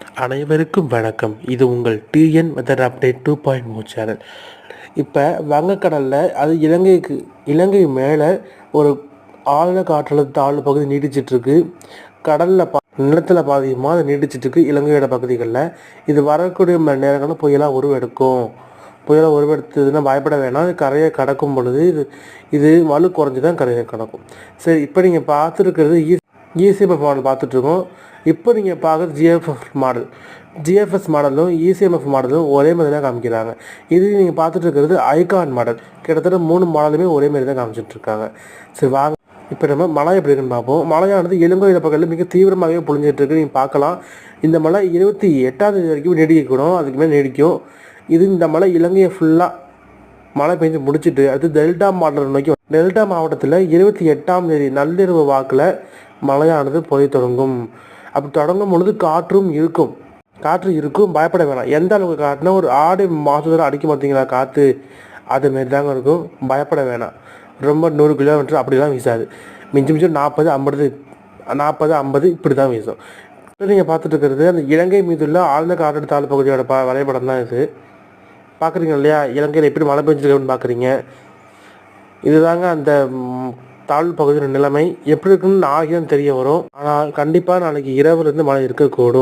அனைவருக்கும் வணக்கம். இது உங்கள் டிஎன் வெதர் அப்டேட் 2.0 சேனல். இப்போ வங்கக்கடலில் அது இலங்கை மேலே ஒரு ஆழ்ந்த காற்றழுத்த தாழ்வு பகுதி நீடிச்சிட்ருக்கு. கடலில் நிலத்தில் பாதியமாக அது நீடிச்சிட்ருக்கு இலங்கையோட பகுதிகளில். இது வரக்கூடிய மணி நேரங்களில் புயலாக உருவெடுக்கும். புயலாக உருவெடுத்ததுன்னா பயப்பட வேணாம். இது கரையை கடக்கும் பொழுது இது வலு குறைஞ்சி தான் கரையை கடக்கும். சரி, இப்போ நீங்கள் பார்த்துருக்கிறது இசிஎம்எஃப் மாடல் பார்த்துட்ருக்கோம். இப்போ நீங்கள் பார்க்குறது ஜிஎஃப்எஸ் மாடலும் இசிஎம்எஃப் மாடலும் ஒரே மாதிரி தான் காமிக்கிறாங்க. இது நீங்கள் பார்த்துட்டு இருக்கிறது ஐகான் மாடல். கிட்டத்தட்ட 3 மாடலுமே ஒரே மாதிரி தான் காமிச்சிட்ருக்காங்க. சரி வாங்க, இப்போ நம்ம மழை எப்படி இருக்குன்னு பார்ப்போம். மழையானது இலங்கை பக்கத்தில் மிக தீவிரமாகவே பொழிஞ்சிட்ருக்கு. நீங்கள் பார்க்கலாம், இந்த மழை 28ஆம் தேதி வரைக்கும் நீடிக்கணும். அதுக்கு மேலே நீடிக்கும். இந்த மழை இலங்கையை ஃபுல்லாக மழை பெஞ்சு முடிச்சுட்டு அடுத்து டெல்டா மாவட்டம் நோக்கி டெல்டா மாவட்டத்தில் 28ஆம் தேதி நள்ளிரவு வாக்கில் மழையானது பொழிய தொடங்கும். அப்படி தொடங்கும் பொழுது காற்று இருக்கும். பயப்பட வேணாம். எந்த அளவுக்கு காற்றுனா ஒரு ஆடி மாதத்தில் அடிக்கும் பார்த்தீங்களா காற்று, அதுமாரி தாங்க இருக்கும். பயப்பட வேணாம். ரொம்ப 100 கிலோமீட்டர் அப்படிலாம் வீசாது. மிஞ்சும் 40, 50 இப்படி தான் வீசும். இப்போ நீங்கள் பார்த்துட்டு இருக்கிறது அந்த இலங்கை மீதுள்ள ஆழ்ந்த காற்றழுத்த தாழ்வு பகுதியோட வரைபடம் தான் இது. பார்க்குறீங்க இல்லையா, இலங்கையில் எப்படி மழை பெஞ்சிருக்குன்னு பார்க்குறீங்க. இதுதாங்க அந்த தாழ்வு பகுதியோட நிலைமை. எப்படி இருக்குன்னு நாளைக்கு தான் தெரிய வரும். ஆனால் கண்டிப்பாக நாளைக்கு இரவுலேருந்து மழை இருக்கக்கூடும்.